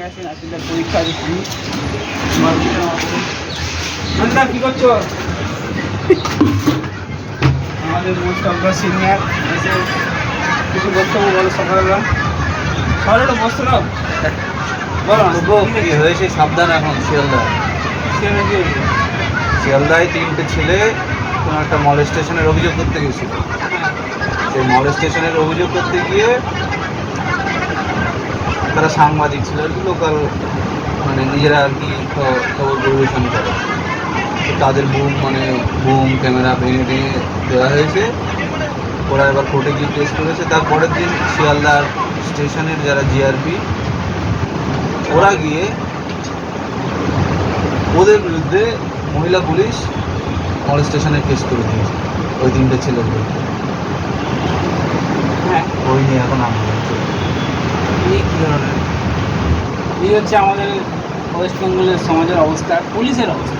আছেন, আসলে পরীক্ষা দিচ্ছি। কি করছো? আমাদের মোস্ট অফ দ্য সিনিয়র এসে কিছু বক্তব্য বলো। সকালবেলা সকালে বসতে নাও, বলো না কি হয়েছে সাবধান। এখন শিয়ালদায় 3টে ছেলে কোনো একটা মলেস্টেশনের অভিযোগ করতে গেছিল। সেই মলেস্টেশনের অভিযোগ করতে গিয়ে তারা সাংবাদিক ছিল আর কি, লোকাল, মানে নিজেরা আর কি খবর পরিবেশন করে। তো তাদের বুম ক্যামেরা ভেঙে ভেঙে দেওয়া হয়েছে। ওরা এবার কোর্টে গিয়ে কেস করেছে। তারপরের দিন শিয়ালদার স্টেশনের যারা জিআরপি, ওরা গিয়ে ওদের বিরুদ্ধে মহিলা পুলিশ মলেস্টেশনের কেস করে দিয়েছে ওই 3টে ছেলের বিরুদ্ধে। হ্যাঁ, ওই নিয়ে এখন আন্দোলন চলছে। এই কী ধরনের, এই হচ্ছে আমাদের ওয়েস্ট বেঙ্গলের সমাজের অবস্থা, পুলিশের অবস্থা।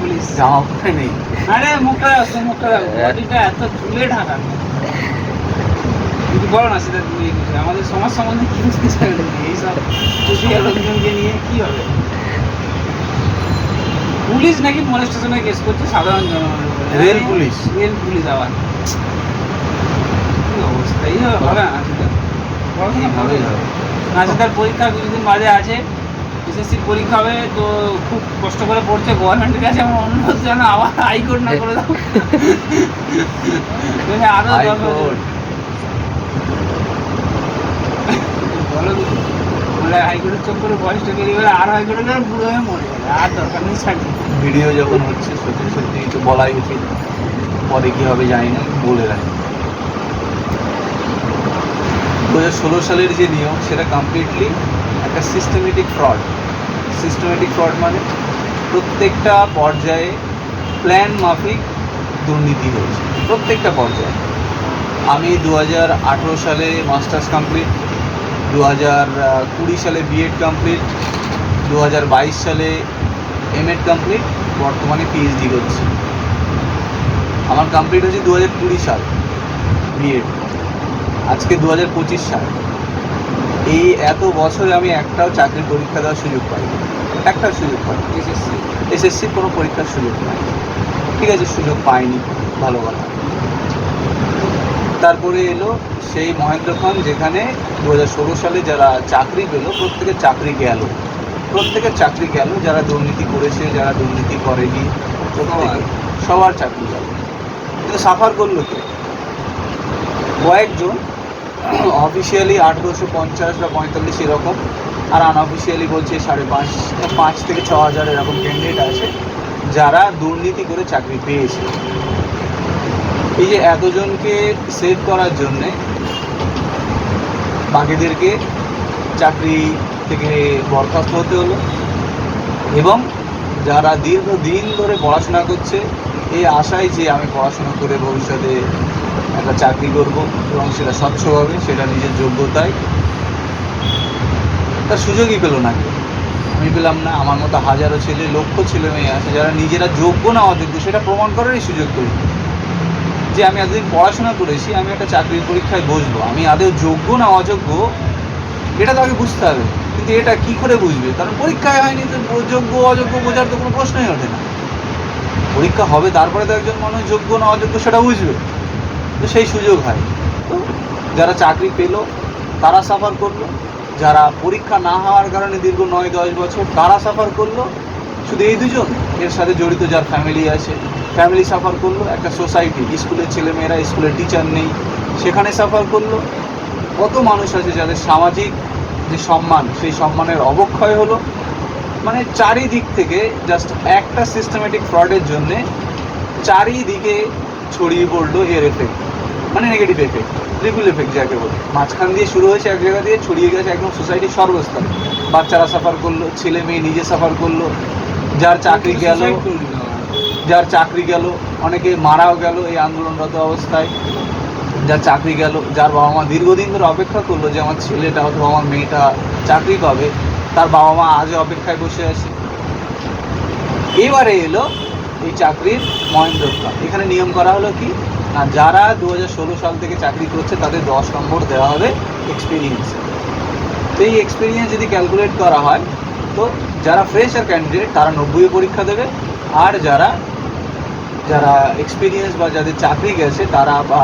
পুলিশ জামা পরে নেই। আরে মুখটা আসছে, মুখটা বডিটা এত চুলে ঢাকা। কিছু বলো না সেটা, তুমি আমাদের সমাজ সম্বন্ধে কি বুঝতে এইসব চুটিয়া লোকজনকে নিয়ে কি হবে? পুলিশ নাকি মলেস্টেশনে কেস করছে সাধারণ জনগণের উপরে। রেল পুলিশ আবার কি অবস্থা, এই হবে না সেটা। পড়াশোনা ভালোই হবে হবে। আচ্ছা, তার পরীক্ষা কিছুদিন বাদে আছে, এসএসসির পরীক্ষা হবে। তো খুব কষ্ট করে পড়ছে, গভর্নমেন্টের কাছে আমার অনুরোধ যেন আবার হাইকোর্ট না করে দাও। আরো বলো বলে হাইকোর্টের চোখ করে বয়সটা বেরিয়ে গেলে আর হাইকোর্টে গেলে বুড়ো হয়ে মরে যাবে, আর দরকার নেই চাকরি। ভিডিও যখন হচ্ছে সত্যি সত্যি তো বলাই উচিত, পরে কী হবে জানি না, বলে রাখি। 2016 সালের যে নিয়ম সেটা কমপ্লিটলি একটা সিস্টেমেটিক ফ্রড মানে প্রত্যেকটা পর্যায়ে প্ল্যান মাফিক দুর্নীতি হয়েছে, প্রত্যেকটা পর্যায়ে। আমি 2018 সালে মাস্টার্স কমপ্লিট, 2020 সালে বিএড কমপ্লিট, 2022 সালে এমএড কমপ্লিট, বর্তমানে পিএইচডি করছি। আমার কমপ্লিট হয়েছে 2020 সাল বিএড, আজকে 2025 সাল। এই এত বছরে আমি একটাও চাকরির পরীক্ষা দেওয়ার সুযোগ পাইনি, একটাও সুযোগ পাইনি। এসএসসির কোনো পরীক্ষার সুযোগ পাই, ঠিক আছে, সুযোগ পাইনি, ভালো কথা। তারপরে এলো সেই মহেন্দ্রক্ষণ, যেখানে 2016 সালে যারা চাকরি পেলো প্রত্যেকের চাকরি গেল, যারা দুর্নীতি করেছে, যারা দুর্নীতি করেনি, সবার চাকরি গেল। কিন্তু সাফার করলো কে? কয়েকজন, অফিসিয়ালি 850 বা 45 এরকম, আর আনঅফিসিয়ালি বলছে 5.5 থেকে 6,000 এরকম ক্যান্ডিডেট আছে যারা দুর্নীতি করে চাকরি পেয়েছে। এই যে এতজনকে সেভ করার জন্যে বাকিদেরকে চাকরি থেকে বরখাস্ত হতে হলো, এবং যারা দীর্ঘদিন ধরে পড়াশোনা করছে এই আশায় যে আমি পড়াশোনা করে ভবিষ্যতে একটা চাকরি করব এবং সেটা স্বচ্ছভাবে, সেটা নিজের যোগ্যতায়, তার সুযোগই পেল না। আমি পেলাম না, আমার মতো হাজারো লক্ষ ছেলে মেয়ে আছে যারা নিজেরা যোগ্য না অযোগ্য সেটা প্রমাণ করারই সুযোগ পেল। যে আমি এতদিন পড়াশোনা করেছি, আমি একটা চাকরির পরীক্ষায় বসবো, আমি আদৌ যোগ্য না অযোগ্য এটা তো আগে বুঝতে হবে। কিন্তু এটা কি করে বুঝবে? কারণ পরীক্ষায় হয়নি, তো যোগ্য অযোগ্য বোঝার তো কোনো প্রশ্নই ওঠে না। পরীক্ষা হবে, তারপরে তো একজন মানুষ যোগ্য না অযোগ্য সেটা বুঝবে। তো সেই সুযোগ হয়। তো যারা চাকরি পেলো তারা সাফার করলো, যারা পরীক্ষা না হওয়ার কারণে দীর্ঘ 9-10 বছর তারা সাফার করলো। শুধু এই দুজন, এর সাথে জড়িত যার ফ্যামিলি আছে, ফ্যামিলি সাফার করলো। একটা সোসাইটি, স্কুলের ছেলেমেয়েরা, স্কুলের টিচার নেই, সেখানে সাফার করলো। কত মানুষ আছে যাদের সামাজিক যে সম্মান, সেই সম্মানের অবক্ষয় হলো। মানে চারিদিক থেকে জাস্ট একটা সিস্টেমেটিক ফ্রডের জন্যে চারিদিকে ছড়িয়ে পড়লো এর এফেক্ট, মানে নেগেটিভ এফেক্ট, রিপল এফেক্ট যাকে বলে। মাঝখান দিয়ে শুরু হয়েছে এক জায়গা দিয়ে, ছড়িয়ে গেছে একদম সোসাইটির সর্বস্তরে। বাচ্চারা সাফার করলো, ছেলে মেয়ে নিজে সাফার করলো, যার চাকরি গেল, অনেকে মারাও গেল এই আন্দোলনরত অবস্থায়। যার চাকরি গেল, যার বাবা মা দীর্ঘদিন ধরে অপেক্ষা করলো যে আমার ছেলেটা অথবা আমার মেয়েটা চাকরি পাবে, তার বাবা মা আজও অপেক্ষায় বসে আছে। এবারে এলো এই চাকরির মহেন্দ্রক্ষণ। এখানে নিয়ম করা হলো কি না, যারা 2016 সাল থেকে চাকরি করছে তাদের 10 নম্বর দেওয়া হবে এক্সপিরিয়েন্সে। তো সেই এক্সপিরিয়েন্স যদি ক্যালকুলেট করা হয় তো যারা ফ্রেশার ক্যান্ডিডেট তারা 90 পরীক্ষা দেবে, আর যারা যারা এক্সপিরিয়েন্স বা যাদের চাকরি গেছে তারা বা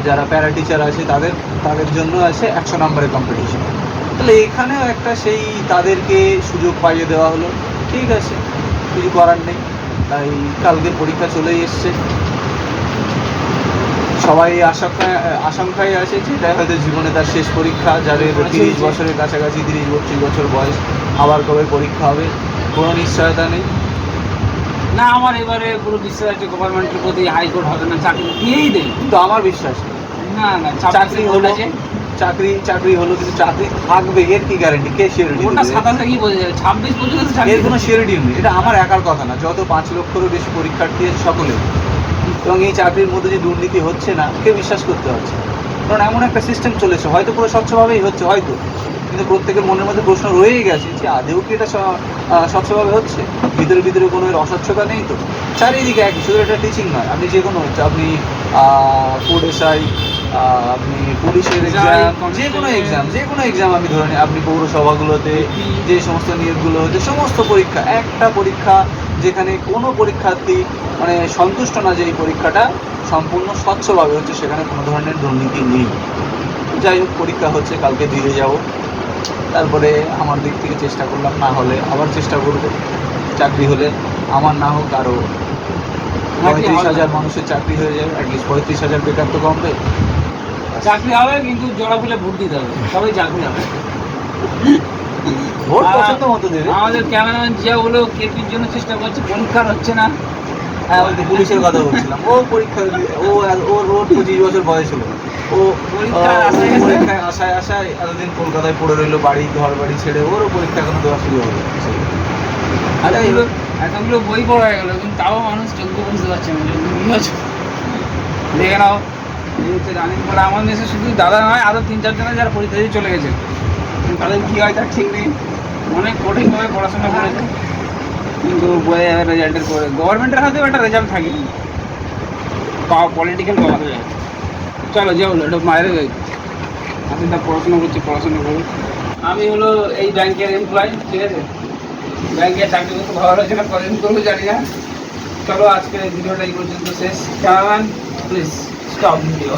যারা প্যারা টিচার আছে তাদের জন্য আছে 100 নম্বরের কম্পিটিশন। তাহলে এখানেও একটা সেই তাদেরকে সুযোগ পাইয়ে দেওয়া হলো, ঠিক আছে, কিছু করার নেই। তাই কালকে পরীক্ষা চলেই এসছে, সবাই আশঙ্কায় আছে যে এটা হয়তো জীবনে তার শেষ পরীক্ষা। যাদের 30 বছরের কাছাকাছি, 30-32 বছর বয়স, আবার কবে পরীক্ষা হবে কোনো নিশ্চয়তা নেই। না, আমার এবারে পুরো বিশ্বাস আছে গভর্নমেন্টের প্রতি, হাইকোর্ট হবে না, চাকরি দিয়েই দেবে। কিন্তু আমার বিশ্বাস নেই। না না, চাকরি হলো, চাকরি হলো, কিন্তু চাকরি থাকবে এর কি গ্যারান্টি? কে শিওরিটি? ওটা 27 কি বোঝা যাবে, 26 পর্যন্ত এর কোনো শিওরিটি নেই। এটা আমার একার কথা না, যত 5 লক্ষেরও বেশি পরীক্ষার্থী আছে সকলের। এবং এই চাকরির মধ্যে যে দুর্নীতি হচ্ছে না, কেউ বিশ্বাস করতে পারছে না। কারণ এমন একটা সিস্টেম চলেছে, হয়তো পুরো স্বচ্ছভাবেই হচ্ছে হয়তো, কিন্তু প্রত্যেকের মনের মধ্যে প্রশ্ন রয়েই গেছে যে আদেও কি এটা স্বচ্ছভাবে হচ্ছে, ভিতরে ভিতরে কোনো এর অস্বচ্ছতা নেই তো। চারিদিকে একই, শুধু এটা টিচিং নয়, আপনি যে কোনো আপনি ফুড এসআই, আপনি পুলিশের এক্সাম, যে কোনো এক্সাম আপনি ধরে নিন, আপনি পৌরসভাগুলোতে যে সমস্ত নিয়োগগুলো হচ্ছে, সমস্ত পরীক্ষা, একটা পরীক্ষা যেখানে কোনো পরীক্ষার্থী মানে সন্তুষ্ট না যে এই পরীক্ষাটা সম্পূর্ণ স্বচ্ছভাবে হচ্ছে, সেখানে কোনো ধরনের দুর্নীতি নেই। যাই হোক, পরীক্ষা হচ্ছে, কালকে দিয়ে যাব। তারপরে আমার দিক থেকে চেষ্টা করলাম, না হলে আবার চেষ্টা করব। চাকরি হলে আমার না হোক আরও 35,000 মানুষের চাকরি হয়ে যাবে, অ্যাটলিস্ট 35,000 বেকার তো কমবে। চাকরি হবে, কিন্তু জোড়া ফুলে ভোট দিতে হবে, সবাই চাকরি হবে। ভোট পছন্দ মতো দেবে। আমাদের ক্যামেরাম্যান জিয়াগুলো কেপির জন্য চেষ্টা করছে, পরীক্ষার হচ্ছে না। হ্যাঁ, ওই পুলিশের কথা বলছিলাম, ও পরীক্ষা ওর 25 বছর বয়স হলো, ও পরীক্ষায় আশায় এতদিন কলকাতায় পড়ে রইলো, ঘর বাড়ি ছেড়ে, ওরও পরীক্ষা এখনো দেওয়া শুরু হবে। এতগুলো বই পড়া হয়ে গেলো, কিন্তু তাও মানুষ যোগ্য বুঝতে পারছে না। দেখে নাও, এই হচ্ছে রানিং বলে আমার দেশে শুধু দাদা নয়, আরও 3-4 জনের যারা পরীক্ষা দিয়ে চলে গেছে, তাদের কী হয় তার ঠিক নেই। অনেক কঠিনভাবে পড়াশোনা করেছে, কিন্তু বইয়ে রেজাল্টের পরে গভর্নমেন্টের হাতেও একটা রেজাল্ট থাকে, পলিটিক্যাল পাওয়া যায়। চলো যে হলো এটা মায়ের আপনি তা পড়াশোনা করুন। আমি হলো এই ব্যাংকের এমপ্লয়, ঠিক আছে, ব্যাংকে চাকরি করতে ভালো লাগছে না, কদিন করবো জানি না। চলো আজকের ভিডিওটা এই পর্যন্ত শেষ। Cameraman please stop video.